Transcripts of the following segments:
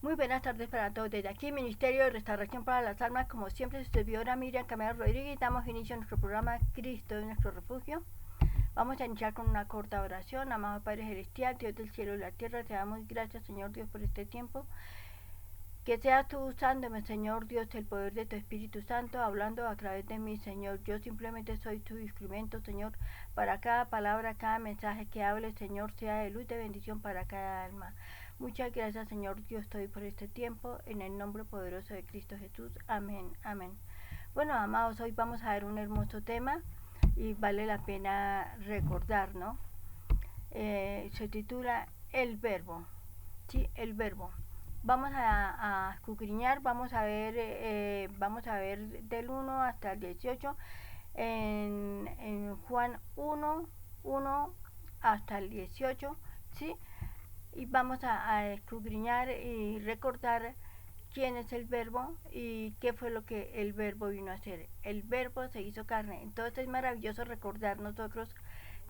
Muy buenas tardes para todos. Desde aquí, Ministerio de Restauración para las Almas, como siempre, su servidora Miriam Camero Rodríguez, damos inicio a nuestro programa Cristo es nuestro refugio. Vamos a iniciar con una corta oración. Amado Padre Celestial, Dios del cielo y la tierra, te damos gracias, Señor Dios, por este tiempo. Que seas tú usándome, Señor Dios, el poder de tu Espíritu Santo, hablando a través de mí, Señor. Yo simplemente soy tu instrumento, Señor, para cada palabra, cada mensaje que hable, Señor, sea de luz, de bendición para cada alma. Muchas gracias, Señor Dios, estoy por este tiempo, en el nombre poderoso de Cristo Jesús. Amén, amén. Bueno, amados, hoy vamos a ver un hermoso tema y vale la pena recordar, ¿no? Se titula El Verbo, ¿sí? El Verbo. Vamos a escudriñar, vamos a ver del 1 hasta el 18 en Juan 1 hasta el 18, ¿sí? Y vamos a escudriñar y recordar quién es el Verbo y qué fue lo que el Verbo vino a hacer. El Verbo se hizo carne. Entonces es maravilloso recordar nosotros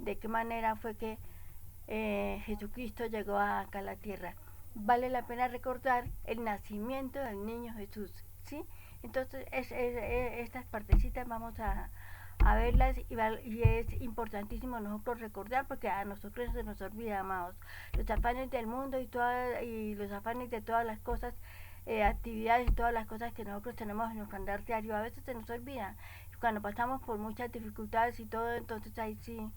de qué manera fue que Jesucristo llegó acá a la tierra. Vale la pena recordar el nacimiento del niño Jesús, ¿sí? Entonces estas partecitas vamos a verlas y es importantísimo nosotros recordar, porque a nosotros se nos olvida, amados, los afanes del mundo y los afanes de todas las cosas, actividades y todas las cosas que nosotros tenemos en nuestro andar diario, a veces se nos olvida. Cuando pasamos por muchas dificultades y todo, entonces ahí sí,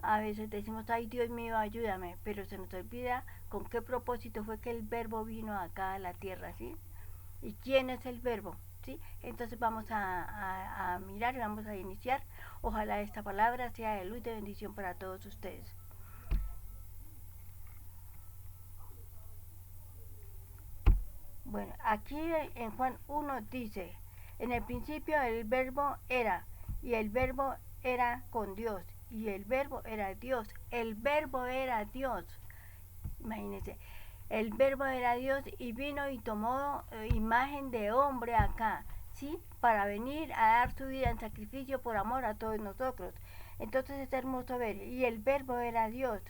a veces decimos, ay Dios mío, ayúdame, pero se nos olvida con qué propósito fue que el Verbo vino acá a la tierra, ¿sí? ¿Y quién es el Verbo? ¿Sí? Entonces vamos a mirar y vamos a iniciar. Ojalá esta palabra sea de luz y de bendición para todos ustedes. Bueno, aquí en Juan 1 dice, en el principio el Verbo era, y el Verbo era con Dios, y el Verbo era Dios. El Verbo era Dios. Imagínense, el Verbo era Dios y vino y tomó imagen de hombre acá, ¿sí? Para venir a dar su vida en sacrificio por amor a todos nosotros. Entonces es hermoso ver, y el Verbo era Dios.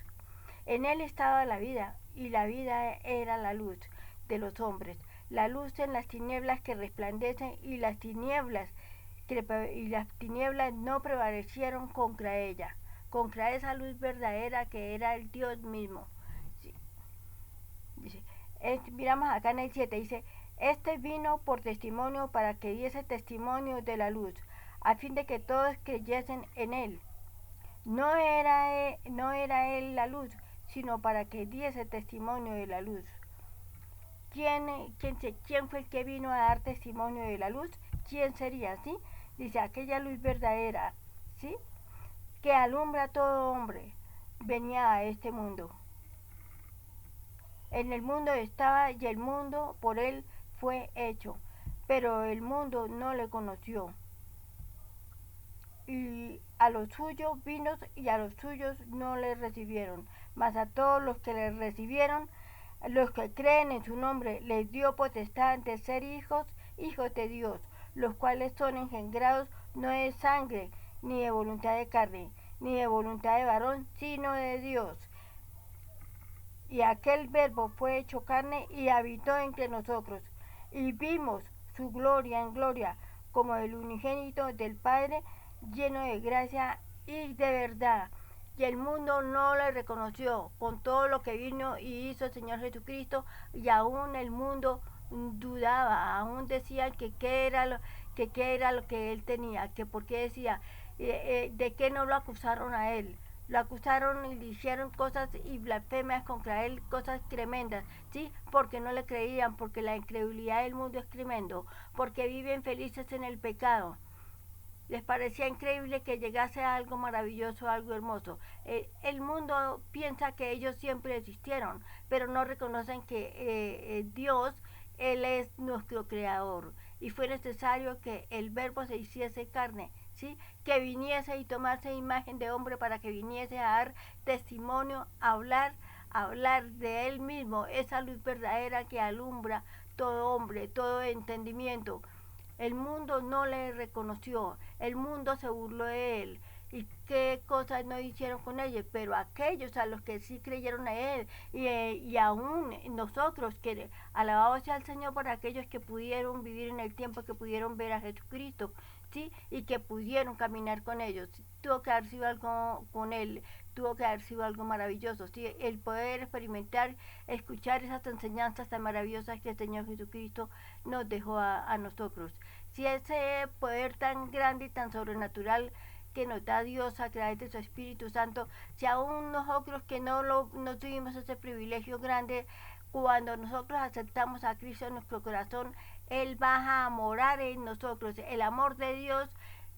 En él estaba la vida, y la vida era la luz de los hombres. La luz en las tinieblas que resplandecen, y las tinieblas no prevalecieron contra ella, contra esa luz verdadera que era el Dios mismo. Dice, miramos acá en el 7, dice, este vino por testimonio para que diese testimonio de la luz, a fin de que todos creyesen en él. No era él la luz, sino para que diese testimonio de la luz. ¿Quién fue el que vino a dar testimonio de la luz? ¿Quién sería? ¿Sí? Dice, aquella luz verdadera, ¿sí? Que alumbra a todo hombre, venía a este mundo. En el mundo estaba y el mundo por él fue hecho, pero el mundo no le conoció. Y a los suyos vino y a los suyos no le recibieron. Mas a todos los que le recibieron, los que creen en su nombre, les dio potestad de ser hijos de Dios, los cuales son engendrados no de sangre, ni de voluntad de carne, ni de voluntad de varón, sino de Dios. Y aquel Verbo fue hecho carne y habitó entre nosotros, y vimos su gloria en gloria, como el unigénito del Padre, lleno de gracia y de verdad. Y el mundo no le reconoció con todo lo que vino y hizo el Señor Jesucristo, y aún el mundo dudaba, aún decía que qué era lo que él tenía, que porque decía, de qué no lo acusaron a él. Lo acusaron y le hicieron cosas y blasfemias contra él, cosas tremendas, ¿sí? Porque no le creían, porque la incredulidad del mundo es tremendo, porque viven felices en el pecado. Les parecía increíble que llegase a algo maravilloso, algo hermoso. El mundo piensa que ellos siempre existieron, pero no reconocen que Dios, Él es nuestro creador. Y fue necesario que el Verbo se hiciese carne, ¿sí? Que viniese y tomase imagen de hombre para que viniese a dar testimonio, a hablar de él mismo, esa luz verdadera que alumbra todo hombre, todo entendimiento. El mundo no le reconoció, el mundo se burló de él, y qué cosas no hicieron con ellos, pero aquellos a los que sí creyeron a Él, y aún nosotros, que alabado sea el Señor por aquellos que pudieron vivir en el tiempo, que pudieron ver a Jesucristo, ¿sí? Y que pudieron caminar con ellos. Tuvo que haber sido algo con Él, tuvo que haber sido algo maravilloso, ¿sí? El poder experimentar, escuchar esas enseñanzas tan maravillosas que el Señor Jesucristo nos dejó a nosotros. Si ese poder tan grande y tan sobrenatural que nos da Dios a través de su Espíritu Santo, si aún nosotros que no tuvimos ese privilegio grande, cuando nosotros aceptamos a Cristo en nuestro corazón, Él va a morar en nosotros. El amor de Dios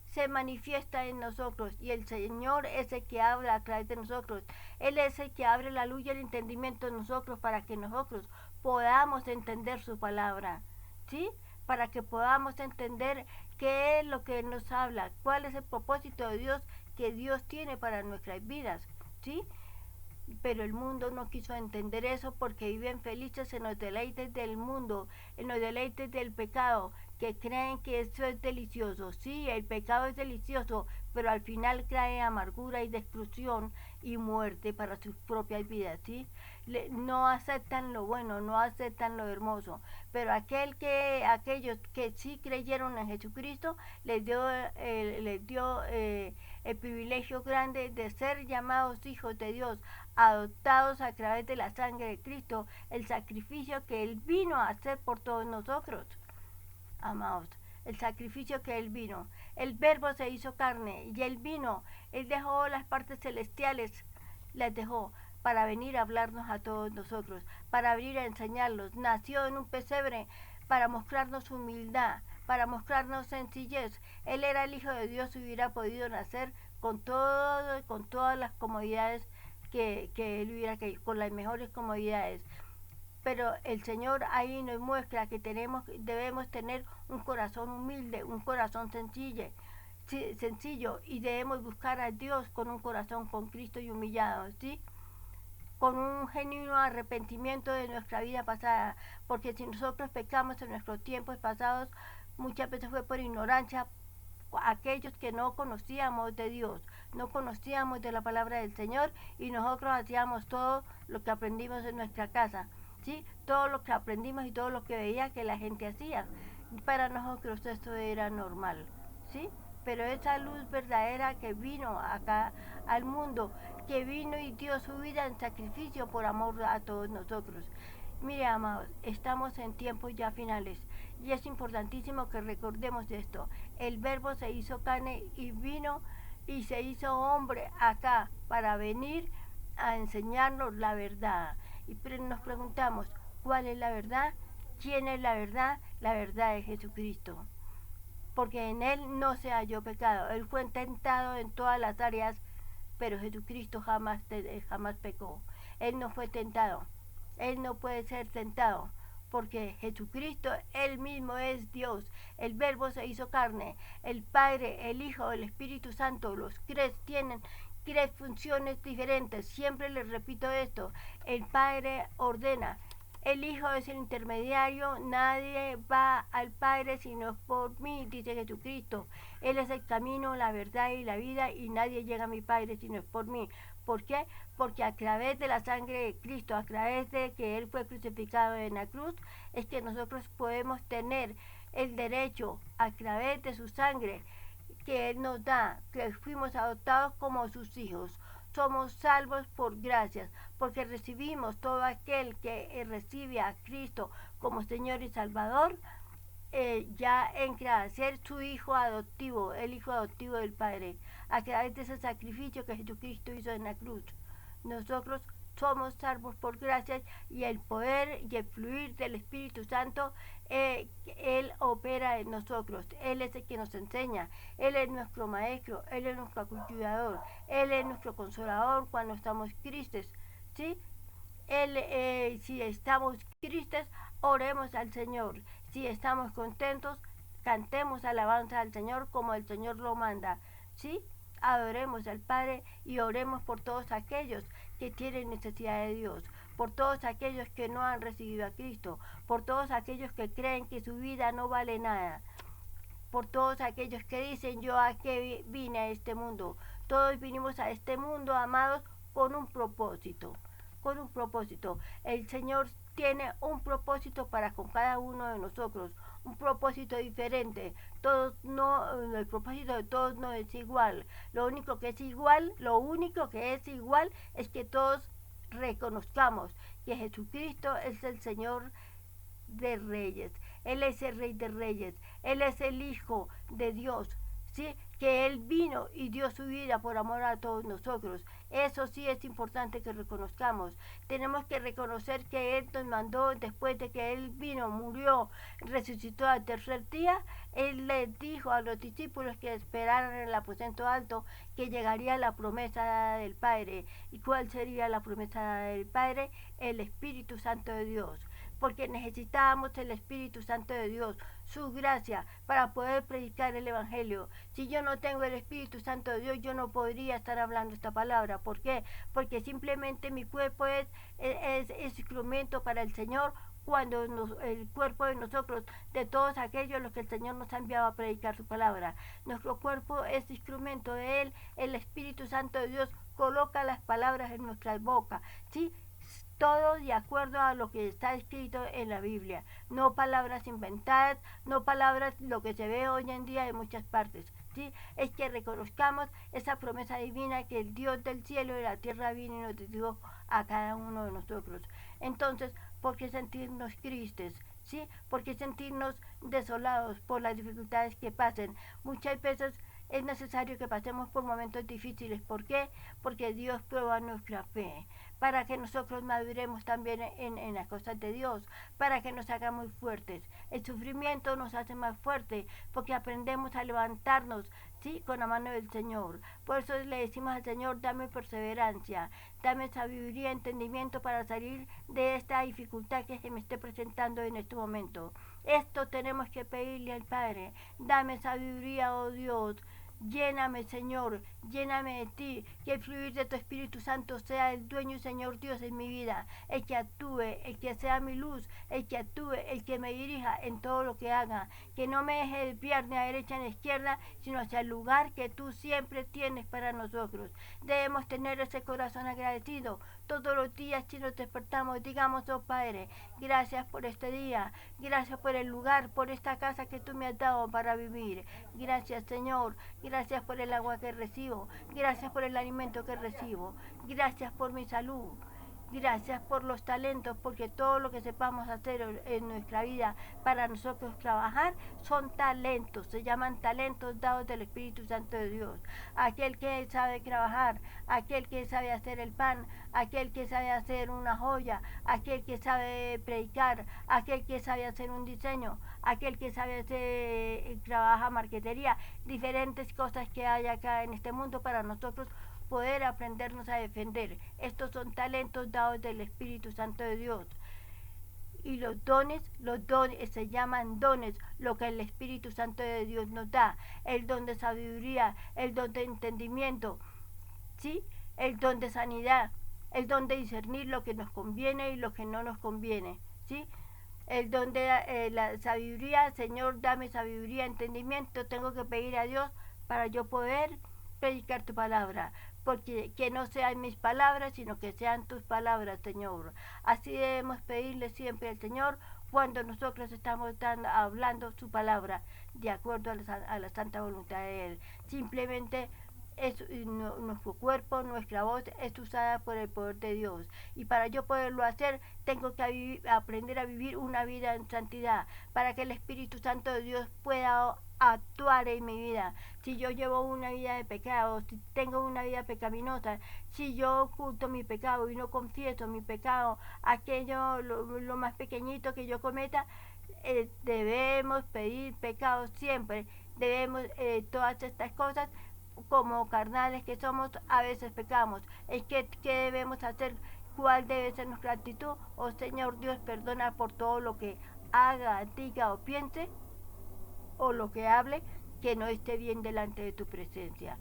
se manifiesta en nosotros y el Señor es el que habla a través de nosotros. Él es el que abre la luz y el entendimiento en nosotros para que nosotros podamos entender su palabra, ¿sí? Para que podamos entender qué es lo que Él nos habla, cuál es el propósito de Dios que Dios tiene para nuestras vidas, ¿sí? Pero el mundo no quiso entender eso porque viven felices en los deleites del mundo, en los deleites del pecado, que creen que eso es delicioso. Sí, el pecado es delicioso, pero al final trae amargura y destrucción y muerte para sus propias vidas, ¿sí? No aceptan lo bueno, no aceptan lo hermoso, pero aquellos que sí creyeron en Jesucristo les dio el privilegio grande de ser llamados hijos de Dios, adoptados a través de la sangre de Cristo, el sacrificio que Él vino a hacer por todos nosotros, amados, el sacrificio que Él vino. El Verbo se hizo carne y Él vino, Él dejó las partes celestiales, las dejó para venir a hablarnos a todos nosotros, para venir a enseñarnos. Nació en un pesebre para mostrarnos humildad, para mostrarnos sencillez. Él era el Hijo de Dios y hubiera podido nacer con todas las comodidades que Él hubiera querido, con las mejores comodidades. Pero el Señor ahí nos muestra que debemos tener un corazón humilde, un corazón sencillo, y debemos buscar a Dios con un corazón contrito y humillado, ¿sí? Con un genuino arrepentimiento de nuestra vida pasada, porque si nosotros pecamos en nuestros tiempos pasados, muchas veces fue por ignorancia, aquellos que no conocíamos de Dios, no conocíamos de la palabra del Señor y nosotros hacíamos todo lo que aprendimos en nuestra casa, ¿sí? Todo lo que aprendimos y todo lo que veía que la gente hacía. Para nosotros esto era normal, ¿sí? Pero esa luz verdadera que vino acá al mundo, que vino y dio su vida en sacrificio por amor a todos nosotros. Mire, amados, estamos en tiempos ya finales y es importantísimo que recordemos esto. El Verbo se hizo carne y vino y se hizo hombre acá para venir a enseñarnos la verdad. Y nos preguntamos, ¿cuál es la verdad? ¿Quién es la verdad? La verdad es Jesucristo. Porque en Él no se halló pecado. Él fue tentado en todas las áreas, pero Jesucristo jamás pecó. Él no fue tentado. Él no puede ser tentado, porque Jesucristo, Él mismo es Dios. El Verbo se hizo carne. El Padre, el Hijo, el Espíritu Santo, los tres tienen tres funciones diferentes. Siempre les repito esto. El Padre ordena. El Hijo es el intermediario, nadie va al Padre sino por mí, dice Jesucristo. Él es el camino, la verdad y la vida y nadie llega a mi Padre sino por mí. ¿Por qué? Porque a través de la sangre de Cristo, a través de que Él fue crucificado en la cruz, es que nosotros podemos tener el derecho a través de su sangre que Él nos da, que fuimos adoptados como sus hijos. Somos salvos por gracias, porque recibimos todo aquel que recibe a Cristo como Señor y Salvador, ya entra a ser su hijo adoptivo, el hijo adoptivo del Padre, a través de ese sacrificio que Jesucristo hizo en la cruz. Nosotros somos salvos por gracias y el poder y el fluir del Espíritu Santo, Él opera en nosotros. Él es el que nos enseña. Él es nuestro maestro, Él es nuestro ayudador, Él es nuestro consolador cuando estamos tristes, ¿sí? Si estamos tristes, oremos al Señor. Si estamos contentos, cantemos alabanza al Señor como el Señor lo manda, ¿sí? Adoremos al Padre y oremos por todos aquellos que tienen necesidad de Dios, por todos aquellos que no han recibido a Cristo, por todos aquellos que creen que su vida no vale nada, por todos aquellos que dicen yo a qué vine a este mundo, Todos vinimos a este mundo, amados, con un propósito. Con un propósito. El Señor tiene un propósito para con cada uno de nosotros, un propósito diferente. Todos no, el propósito de todos no es igual. Lo único que es igual es que todos reconozcamos que Jesucristo es el Señor de reyes, Él es el Rey de reyes, Él es el Hijo de Dios, ¿sí? Que Él vino y dio su vida por amor a todos nosotros. Eso sí es importante que reconozcamos. Tenemos que reconocer que Él nos mandó después de que Él vino, murió, resucitó al tercer día. Él les dijo a los discípulos que esperaran en el aposento alto que llegaría la promesa del Padre. ¿Y cuál sería la promesa del Padre? El Espíritu Santo de Dios, porque necesitábamos el Espíritu Santo de Dios, su gracia, para poder predicar el Evangelio. Si yo no tengo el Espíritu Santo de Dios, yo no podría estar hablando esta palabra. ¿Por qué? Porque simplemente mi cuerpo es instrumento para el Señor, cuando el cuerpo de nosotros, de todos aquellos los que el Señor nos ha enviado a predicar su palabra. Nuestro cuerpo es instrumento de Él, el Espíritu Santo de Dios coloca las palabras en nuestras bocas, ¿sí? Todo de acuerdo a lo que está escrito en la Biblia, no palabras inventadas, no palabras lo que se ve hoy en día en muchas partes, ¿sí? Es que reconozcamos esa promesa divina que el Dios del cielo y la tierra vino y nos dio a cada uno de nosotros. Entonces, ¿por qué sentirnos tristes? ¿Sí? ¿Por qué sentirnos desolados por las dificultades que pasen? Muchas veces es necesario que pasemos por momentos difíciles. ¿Por qué? Porque Dios prueba nuestra fe, para que nosotros maduremos también en las cosas de Dios, para que nos hagamos fuertes. El sufrimiento nos hace más fuertes, porque aprendemos a levantarnos, ¿sí? Con la mano del Señor. Por eso le decimos al Señor, dame perseverancia, dame sabiduría, entendimiento para salir de esta dificultad que se me esté presentando en este momento. Esto tenemos que pedirle al Padre. Dame sabiduría, oh Dios. Lléname, Señor, lléname de ti, que el fluir de tu Espíritu Santo sea el dueño y Señor Dios en mi vida, el que actúe, el que sea mi luz, el que actúe, el que me dirija en todo lo que haga, que no me deje desviar ni a derecha ni a izquierda, sino hacia el lugar que tú siempre tienes para nosotros. Debemos tener ese corazón agradecido. Todos los días si nos despertamos, digamos, oh Padre, gracias por este día, gracias por el lugar, por esta casa que tú me has dado para vivir. Gracias, Señor. Gracias por el agua que recibo, gracias por el alimento que recibo, gracias por mi salud, gracias por los talentos, porque todo lo que sepamos hacer en nuestra vida para nosotros trabajar son talentos, se llaman talentos dados del Espíritu Santo de Dios. Aquel que sabe trabajar, aquel que sabe hacer el pan, aquel que sabe hacer una joya, aquel que sabe predicar, aquel que sabe hacer un diseño, aquel que sabe hacer, trabaja marquetería, diferentes cosas que hay acá en este mundo para nosotros poder aprendernos a defender. Estos son talentos dados del Espíritu Santo de Dios. Y los dones se llaman dones, lo que el Espíritu Santo de Dios nos da. El don de sabiduría, el don de entendimiento, ¿sí? El don de sanidad, el don de discernir lo que nos conviene y lo que no nos conviene, ¿sí? El don de la sabiduría, Señor, dame sabiduría, entendimiento, tengo que pedir a Dios para yo poder predicar tu palabra, porque que no sean mis palabras, sino que sean tus palabras, Señor. Así debemos pedirle siempre al Señor cuando nosotros estamos hablando su palabra, de acuerdo a la santa voluntad de Él. Simplemente nuestro cuerpo, nuestra voz es usada por el poder de Dios, y para yo poderlo hacer tengo que aprender a vivir una vida en santidad, para que el Espíritu Santo de Dios pueda actuar en mi vida. Si yo llevo una vida de pecado, si tengo una vida pecaminosa, si yo oculto mi pecado y no confieso mi pecado, aquello lo más pequeñito que yo cometa, debemos pedir pecado siempre, debemos todas estas cosas. Como carnales que somos, a veces pecamos. Es que, ¿qué debemos hacer? ¿Cuál debe ser nuestra actitud? Oh Señor Dios, perdona por todo lo que haga, diga o piense, o lo que hable, que no esté bien delante de tu presencia.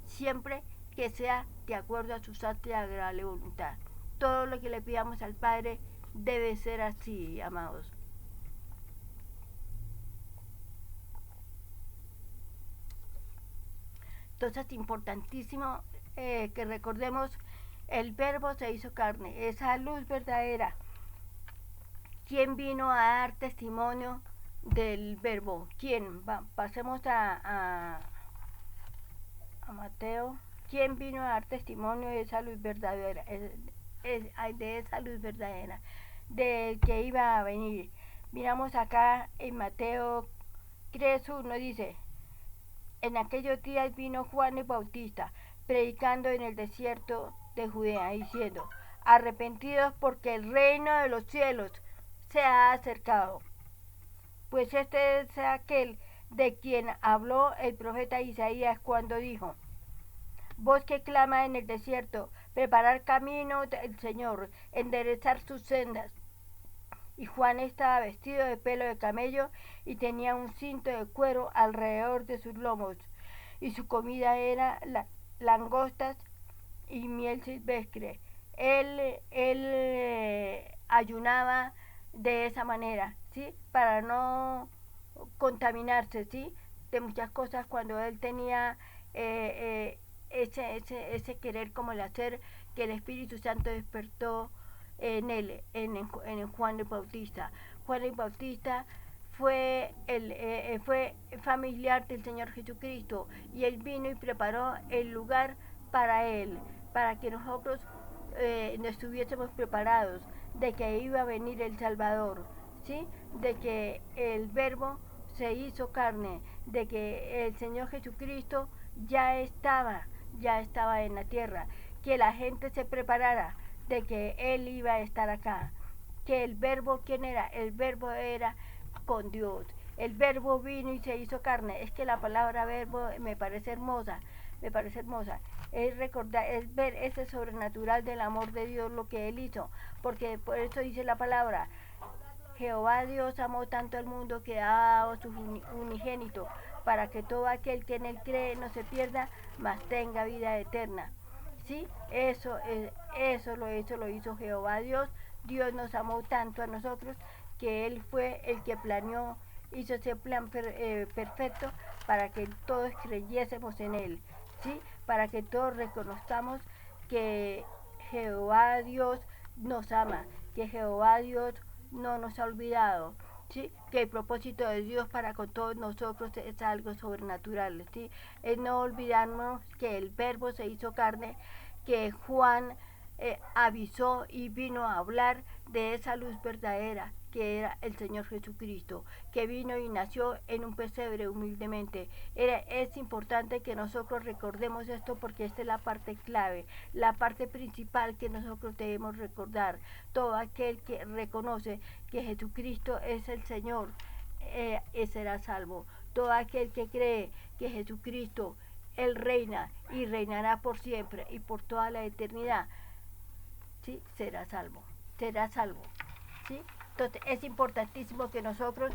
Siempre que sea de acuerdo a su santa y agradable voluntad. Todo lo que le pidamos al Padre debe ser así, amados. Entonces, importantísimo que recordemos, el verbo se hizo carne, esa luz verdadera. ¿Quién vino a dar testimonio del verbo? ¿Quién? Pasemos a Mateo. ¿Quién vino a dar testimonio de esa luz verdadera? De esa luz verdadera, del que iba a venir. Miramos acá en Mateo 3:1, dice: en aquellos días vino Juan el Bautista, predicando en el desierto de Judea, diciendo: arrepentidos, porque el reino de los cielos se ha acercado. Pues este es aquel de quien habló el profeta Isaías cuando dijo: voz que clama en el desierto, preparar camino del Señor, enderezar sus sendas. Y Juan estaba vestido de pelo de camello y tenía un cinto de cuero alrededor de sus lomos, y su comida era langostas y miel silvestre. Él ayunaba de esa manera, ¿sí? Para no contaminarse, ¿sí? De muchas cosas, cuando él tenía ese querer como el hacer, que el Espíritu Santo despertó en él, en Juan el Bautista. Juan el Bautista fue familiar del Señor Jesucristo, y él vino y preparó el lugar para él, para que nosotros estuviésemos preparados de que iba a venir el Salvador, ¿sí? De que el Verbo se hizo carne, de que el Señor Jesucristo ya estaba en la tierra, que la gente se preparara de que Él iba a estar acá, que el Verbo, ¿quién era? El Verbo era con Dios. El Verbo vino y se hizo carne. Es que la palabra verbo me parece hermosa, es recordar, es ver ese sobrenatural del amor de Dios, lo que Él hizo, porque por eso dice la palabra: Jehová Dios amó tanto al mundo que ha dado su unigénito, para que todo aquel que en él cree no se pierda, mas tenga vida eterna. ¿Sí? Eso lo hizo Jehová Dios. Dios nos amó tanto a nosotros que Él fue el que planeó, hizo ese plan perfecto para que todos creyésemos en Él, ¿sí? Para que todos reconozcamos que Jehová Dios nos ama, que Jehová Dios no nos ha olvidado, ¿sí? Que el propósito de Dios para con todos nosotros es algo sobrenatural, ¿sí? Es no olvidarnos que el Verbo se hizo carne, que Juan avisó y vino a hablar de esa luz verdadera que era el Señor Jesucristo, que vino y nació en un pesebre humildemente. Es importante que nosotros recordemos esto, porque esta es la parte clave, la parte principal que nosotros debemos recordar. Todo aquel que reconoce que Jesucristo es el Señor será salvo. Todo aquel que cree que Jesucristo, Él reina y reinará por siempre y por toda la eternidad, ¿sí? Será salvo, ¿sí? Entonces es importantísimo que nosotros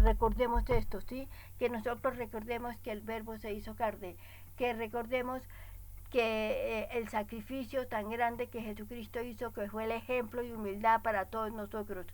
recordemos esto, ¿sí? Que nosotros recordemos que el Verbo se hizo carne, que recordemos que el sacrificio tan grande que Jesucristo hizo, que fue el ejemplo de humildad para todos nosotros,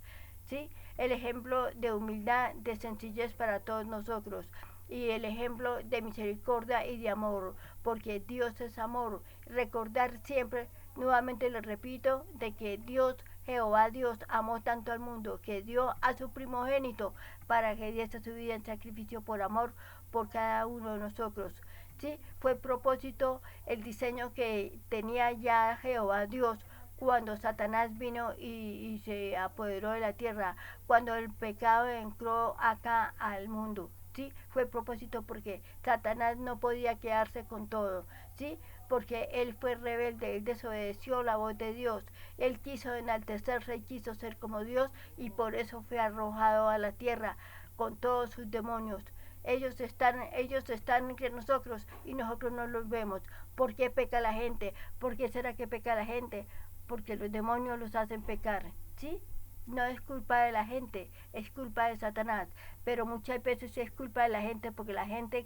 ¿sí? El ejemplo de humildad, de sencillez para todos nosotros, y el ejemplo de misericordia y de amor, porque Dios es amor. Recordar siempre, nuevamente lo repito, de que Dios, Jehová Dios, amó tanto al mundo que dio a su primogénito para que diese su vida en sacrificio por amor por cada uno de nosotros. ¿Sí? Fue propósito, el diseño que tenía ya Jehová Dios cuando Satanás vino y se apoderó de la tierra, cuando el pecado entró acá al mundo. ¿Sí? Fue propósito, porque Satanás no podía quedarse con todo, ¿sí? Porque él fue rebelde, él desobedeció la voz de Dios, él quiso enaltecerse y quiso ser como Dios, y por eso fue arrojado a la tierra con todos sus demonios. Ellos están entre nosotros y nosotros no los vemos. ¿Por qué peca la gente? ¿Por qué será que peca la gente? Porque los demonios los hacen pecar, ¿sí? No es culpa de la gente, es culpa de Satanás, pero muchas veces es culpa de la gente, porque la gente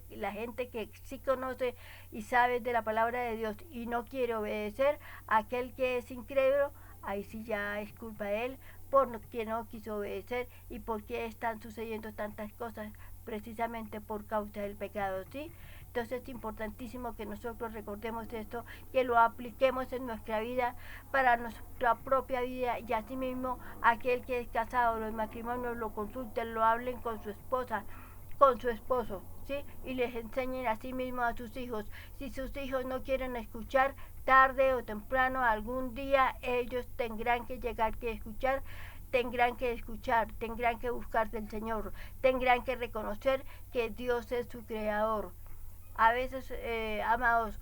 que sí conoce y sabe de la palabra de Dios y no quiere obedecer, aquel que es incrédulo, ahí sí ya es culpa de él, porque no quiso obedecer y porque están sucediendo tantas cosas precisamente por causa del pecado, ¿sí? Entonces es importantísimo que nosotros recordemos esto, que lo apliquemos en nuestra vida, para nuestra propia vida, y asimismo aquel que es casado, los matrimonios lo consulten, lo hablen con su esposa, con su esposo, ¿sí? Y les enseñen a sí mismos a sus hijos. Si sus hijos no quieren escuchar, tarde o temprano, algún día ellos tendrán que llegar a escuchar, tendrán que buscar del Señor, tendrán que reconocer que Dios es su creador. A veces, amados,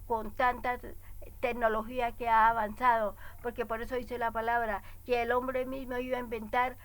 con tanta tecnología que ha avanzado, porque por eso dice la palabra que el hombre mismo iba a inventar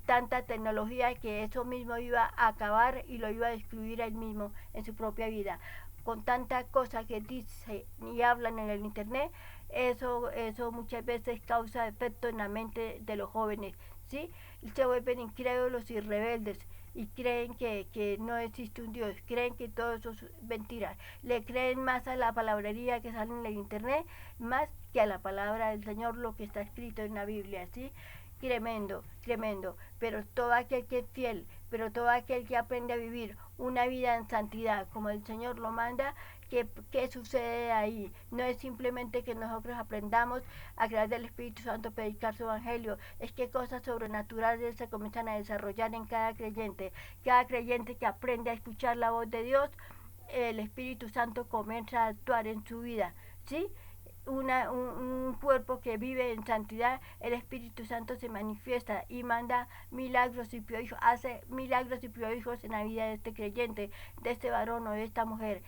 tanta tecnología, que eso mismo iba a acabar y lo iba a destruir a él mismo en su propia vida. Con tantas cosas que dicen y hablan en el internet, eso muchas veces causa efecto en la mente de los jóvenes, ¿sí? Se vuelven incrédulos y rebeldes, y creen que no existe un Dios, creen que todo eso es mentira, le creen más a la palabrería que sale en el internet, más que a la palabra del Señor, lo que está escrito en la Biblia, ¿sí? Tremendo, tremendo, pero todo aquel que es fiel, pero todo aquel que aprende a vivir una vida en santidad, como el Señor lo manda, ¿qué sucede ahí? No es simplemente que nosotros aprendamos a través del Espíritu Santo a predicar su evangelio, es que cosas sobrenaturales se comienzan a desarrollar en cada creyente que aprende a escuchar la voz de Dios, el Espíritu Santo comienza a actuar en su vida, ¿sí? Un cuerpo que vive en santidad, el Espíritu Santo se manifiesta y manda milagros y prodigios, hace milagros y prodigios en la vida de este creyente, de este varón o de esta mujer.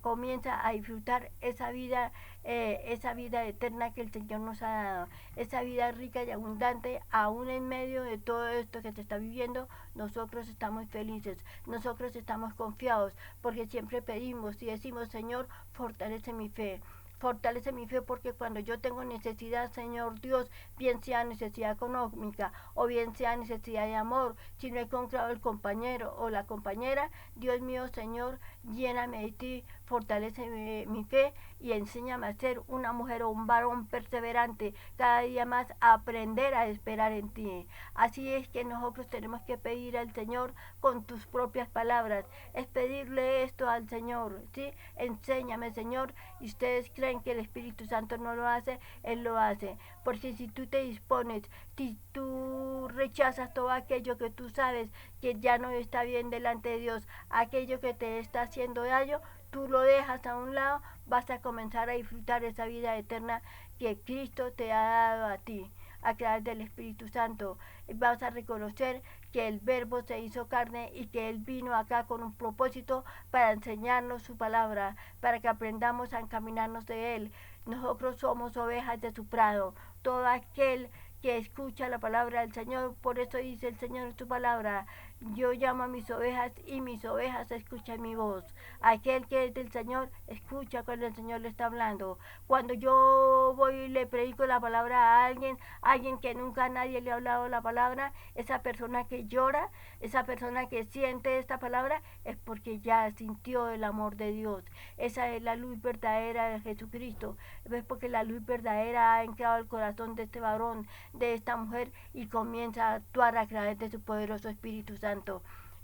Comienza a disfrutar esa vida eterna que el Señor nos ha dado, esa vida rica y abundante. Aún en medio de todo esto que se está viviendo, nosotros estamos felices, nosotros estamos confiados, porque siempre pedimos y decimos: Señor, fortalece mi fe. Fortalece mi fe, porque cuando yo tengo necesidad, Señor Dios, bien sea necesidad económica o bien sea necesidad de amor, si no he encontrado el compañero o la compañera, Dios mío, Señor, lléname de ti, fortalece mi fe y enséñame a ser una mujer o un varón perseverante, cada día más a aprender a esperar en ti. Así es que nosotros tenemos que pedir al Señor con tus propias palabras, es pedirle esto al Señor, ¿sí? Enséñame, Señor, y ustedes creen que el Espíritu Santo no lo hace, Él lo hace, porque si tú te dispones, si tú rechazas todo aquello que tú sabes que ya no está bien delante de Dios, aquello que te está haciendo daño, tú lo dejas a un lado, vas a comenzar a disfrutar esa vida eterna que Cristo te ha dado a ti a través del Espíritu Santo. Vas a reconocer que el Verbo se hizo carne y que Él vino acá con un propósito, para enseñarnos su palabra, para que aprendamos a encaminarnos de Él. Nosotros somos ovejas de su prado. Todo aquel que escucha la palabra del Señor, por eso dice el Señor en su palabra: yo llamo a mis ovejas y mis ovejas escuchan mi voz. Aquel que es del Señor escucha cuando el Señor le está hablando. Cuando yo voy y le predico la palabra a alguien que nunca a nadie le ha hablado la palabra, esa persona que llora, esa persona que siente esta palabra, es porque ya sintió el amor de Dios. Esa es la luz verdadera de Jesucristo. Es porque la luz verdadera ha entrado al corazón de este varón, de esta mujer, y comienza a actuar a través de su poderoso Espíritu Santo.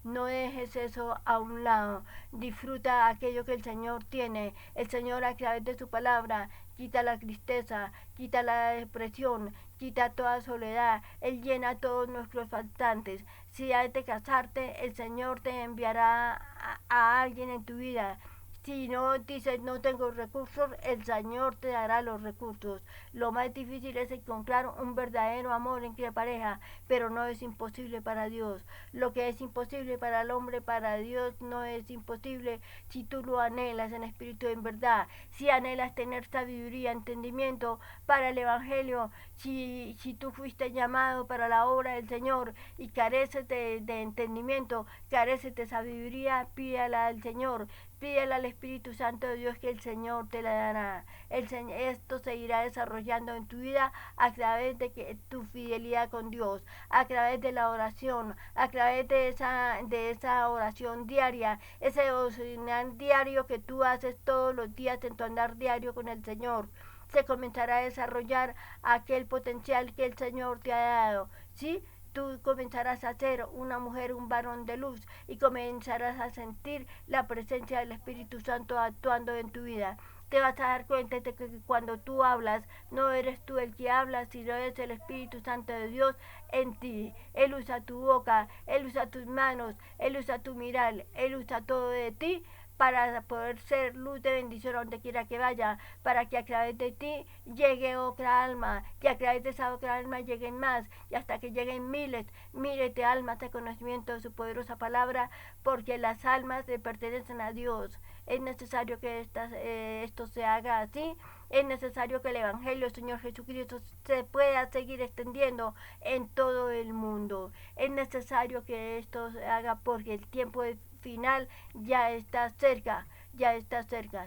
No dejes eso a un lado, disfruta aquello que el Señor tiene. El Señor, a través de su palabra, quita la tristeza, quita la depresión, quita toda soledad. Él llena todos nuestros faltantes. Si hay de casarte, el Señor te enviará a alguien en tu vida. Si no dices no tengo recursos, el Señor te dará los recursos. Lo más difícil es encontrar un verdadero amor entre pareja, pero no es imposible para Dios. Lo que es imposible para el hombre, para Dios no es imposible si tú lo anhelas en espíritu y en verdad. Si anhelas tener sabiduría, entendimiento para el Evangelio, si tú fuiste llamado para la obra del Señor y careces de entendimiento, careces de sabiduría, pídala al Señor. Pídele al Espíritu Santo de Dios, que el Señor te la dará. Esto se irá desarrollando en tu vida a través de tu fidelidad con Dios, a través de la oración, a través de esa oración diaria, ese devocional diario que tú haces todos los días en tu andar diario con el Señor. Se comenzará a desarrollar aquel potencial que el Señor te ha dado, ¿sí? tú comenzarás a ser una mujer, un varón de luz y comenzarás a sentir la presencia del Espíritu Santo actuando en tu vida. Te vas a dar cuenta de que cuando tú hablas, no eres tú el que habla, sino es el Espíritu Santo de Dios en ti. Él usa tu boca, Él usa tus manos, Él usa tu mirar, Él usa todo de ti para poder ser luz de bendición donde quiera que vaya, para que a través de ti llegue otra alma, que a través de esa otra alma lleguen más, y hasta que lleguen miles de almas de conocimiento de su poderosa palabra, porque las almas le pertenecen a Dios. Es necesario que esto se haga así. Es necesario que el Evangelio del Señor Jesucristo se pueda seguir extendiendo en todo el mundo. Es necesario que esto se haga porque el tiempo final ya está cerca,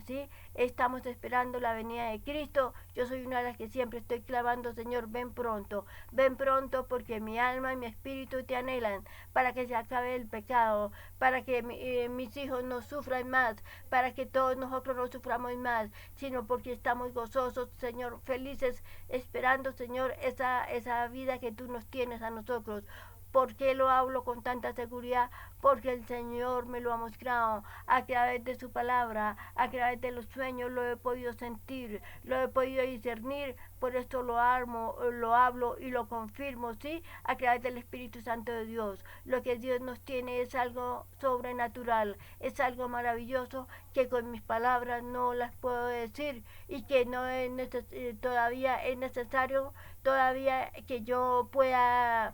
¿sí? Estamos esperando la venida de Cristo. Yo soy una de las que siempre estoy clamando, Señor, ven pronto porque mi alma y mi espíritu te anhelan, para que se acabe el pecado, para que mis hijos no sufran más, para que todos nosotros no suframos más, sino porque estamos gozosos, Señor, felices, esperando, Señor, esa vida que tú nos tienes a nosotros. ¿Por qué lo hablo con tanta seguridad? Porque el Señor me lo ha mostrado a través de su palabra, a través de los sueños lo he podido sentir, lo he podido discernir, por esto lo hablo y lo confirmo, ¿sí? A través del Espíritu Santo de Dios. Lo que Dios nos tiene es algo sobrenatural, es algo maravilloso que con mis palabras no las puedo decir y que no es todavía es necesario todavía que yo pueda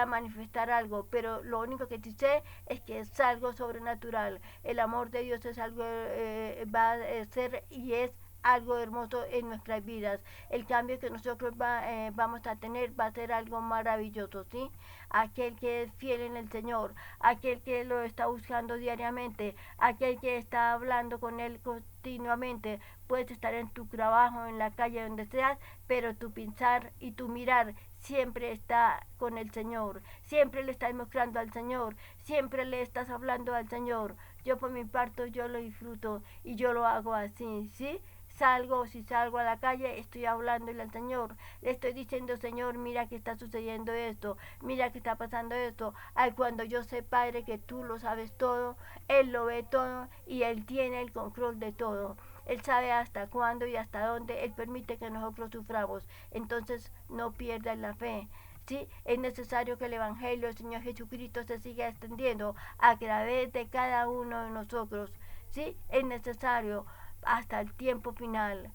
manifestar algo, pero lo único que sí sé es que es algo sobrenatural. El amor de Dios es algo, va a ser y es algo hermoso en nuestras vidas. El cambio que nosotros vamos a tener va a ser algo maravilloso, ¿sí? Aquel que es fiel en el Señor, aquel que lo está buscando diariamente, aquel que está hablando con Él continuamente. Puedes estar en tu trabajo, en la calle, donde seas, pero tu pensar y tu mirar siempre está con el Señor, siempre le estás mostrando al Señor, siempre le estás hablando al Señor. Yo por mi parte yo lo disfruto y yo lo hago así, ¿sí? Si salgo a la calle, estoy hablándole al Señor, le estoy diciendo, Señor, mira que está sucediendo esto, mira que está pasando esto. Ay, cuando yo sé, Padre, que tú lo sabes todo, Él lo ve todo y Él tiene el control de todo. Él sabe hasta cuándo y hasta dónde Él permite que nosotros suframos. Entonces no pierdas la fe. ¿Sí? Es necesario que el Evangelio del Señor Jesucristo se siga extendiendo a través de cada uno de nosotros. ¿Sí? Es necesario hasta el tiempo final.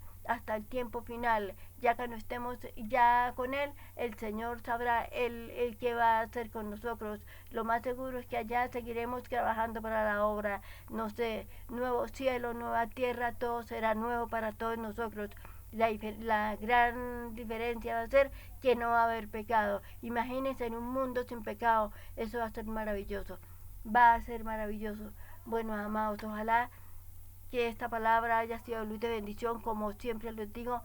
Ya que no estemos ya con Él, el Señor sabrá el qué va a hacer con nosotros. Lo más seguro es que allá seguiremos trabajando para la obra. No sé, nuevo cielo, nueva tierra, todo será nuevo para todos nosotros. La gran diferencia va a ser que no va a haber pecado. Imagínense en un mundo sin pecado, eso va a ser maravilloso. Va a ser maravilloso. Bueno, amados, ojalá que esta palabra haya sido luz de bendición, como siempre les digo,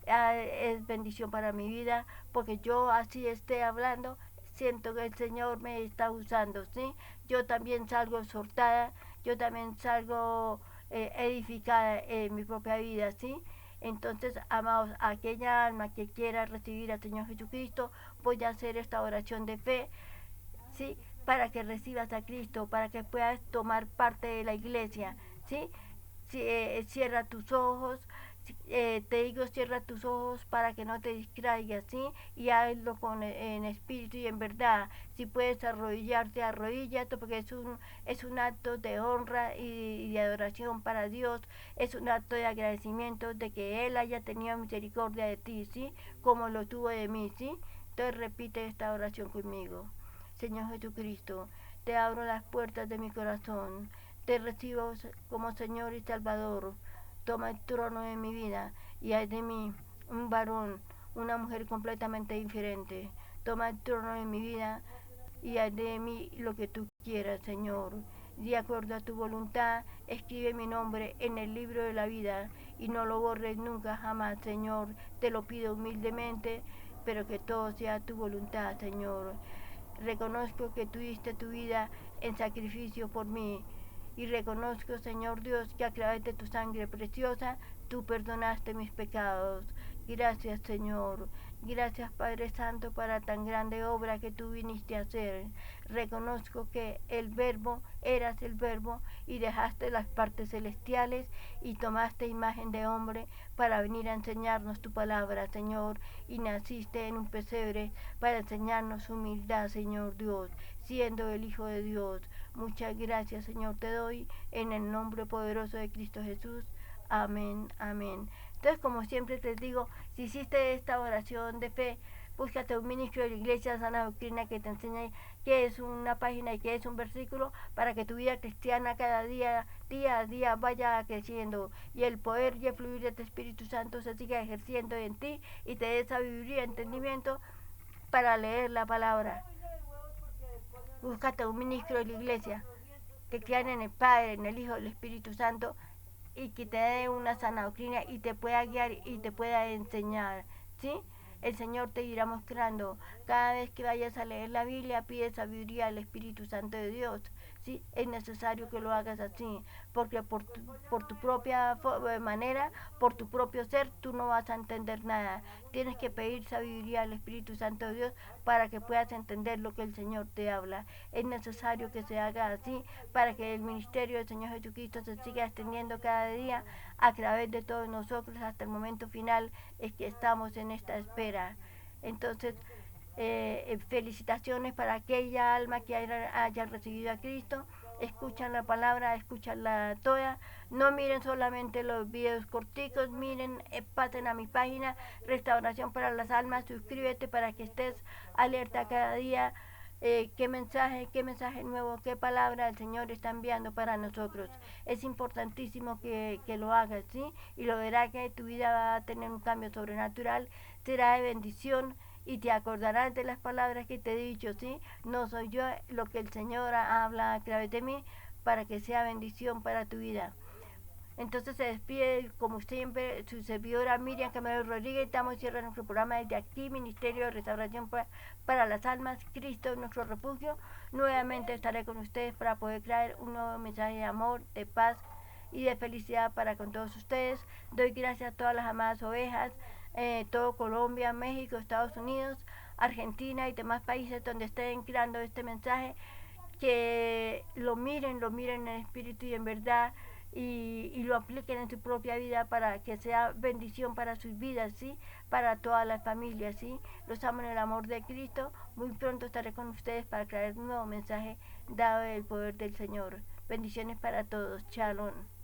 es bendición para mi vida, porque yo así esté hablando, siento que el Señor me está usando, ¿sí? Yo también salgo exhortada, yo también salgo edificada en mi propia vida, ¿sí? Entonces, amados, aquella alma que quiera recibir al Señor Jesucristo, voy a hacer esta oración de fe, ¿sí? Para que recibas a Cristo, para que puedas tomar parte de la iglesia, ¿sí? Cierra tus ojos, te digo, cierra tus ojos para que no te distraigas, ¿sí? Y hazlo en espíritu y en verdad. Si puedes arrodillarte, arrodíllate, porque es un acto de honra y de adoración para Dios. Es un acto de agradecimiento de que Él haya tenido misericordia de ti, ¿sí? Como lo tuvo de mí, ¿sí? Entonces repite esta oración conmigo. Señor Jesucristo, te abro las puertas de mi corazón. Te recibo como Señor y Salvador. Toma el trono de mi vida y haz de mí un varón, una mujer completamente diferente. Toma el trono de mi vida y haz de mí lo que tú quieras, Señor. De acuerdo a tu voluntad, escribe mi nombre en el libro de la vida y no lo borres nunca jamás, Señor. Te lo pido humildemente, pero que todo sea tu voluntad, Señor. Reconozco que tú diste tu vida en sacrificio por mí. Y reconozco, Señor Dios, que a través de tu sangre preciosa, tú perdonaste mis pecados. Gracias, Señor. Gracias, Padre Santo, para tan grande obra que tú viniste a hacer. Reconozco que el Verbo, eras el Verbo, y dejaste las partes celestiales y tomaste imagen de hombre para venir a enseñarnos tu palabra, Señor, y naciste en un pesebre para enseñarnos humildad, Señor Dios, siendo el Hijo de Dios. Muchas gracias, Señor, te doy en el nombre poderoso de Cristo Jesús. Amén, amén. Entonces, como siempre te digo, si hiciste esta oración de fe, búscate un ministro de la Iglesia Sana Doctrina que te enseñe qué es una página y qué es un versículo para que tu vida cristiana cada día a día vaya creciendo y el poder y el fluir de tu Espíritu Santo se siga ejerciendo en ti y te dé sabiduría y entendimiento para leer la palabra. Búscate un ministro de la Iglesia que crean en el Padre, en el Hijo, en el Espíritu Santo y que te dé una sana doctrina y te pueda guiar y te pueda enseñar, ¿sí? El Señor te irá mostrando. Cada vez que vayas a leer la Biblia, pide sabiduría al Espíritu Santo de Dios, ¿sí? Es necesario que lo hagas así, porque por tu propia manera, por tu propio ser, tú no vas a entender nada. Tienes que pedir sabiduría al Espíritu Santo de Dios para que puedas entender lo que el Señor te habla. Es necesario que se haga así para que el ministerio del Señor Jesucristo se siga extendiendo cada día a través de todos nosotros hasta el momento final es que estamos en esta espera. Entonces, felicitaciones para aquella alma que haya recibido a Cristo. Escuchan la palabra, escuchanla toda. No miren solamente los videos corticos, miren, pasen a mi página Restauración para las Almas, suscríbete para que estés alerta cada día. Qué mensaje nuevo, qué palabra el Señor está enviando para nosotros. Es importantísimo que lo hagas, ¿sí? Y lo verás que tu vida va a tener un cambio sobrenatural, será de bendición y te acordarás de las palabras que te he dicho, ¿sí? No soy yo, lo que el Señor habla a través de mí para que sea bendición para tu vida. Entonces se despide, como siempre, su servidora Miriam Camero Rodríguez. Estamos cierrando nuestro programa desde aquí, Ministerio de Restauración para las Almas, Cristo nuestro refugio. Nuevamente estaré con ustedes para poder traer un nuevo mensaje de amor, de paz y de felicidad para con todos ustedes. Doy gracias a todas las amadas ovejas, todo Colombia, México, Estados Unidos, Argentina y demás países donde estén creando este mensaje, que lo miren en espíritu y en verdad y lo apliquen en su propia vida para que sea bendición para sus vidas, ¿sí? Para todas las familias, ¿sí? Los amo en el amor de Cristo. Muy pronto estaré con ustedes para traer un nuevo mensaje dado el poder del Señor. Bendiciones para todos. Shalom.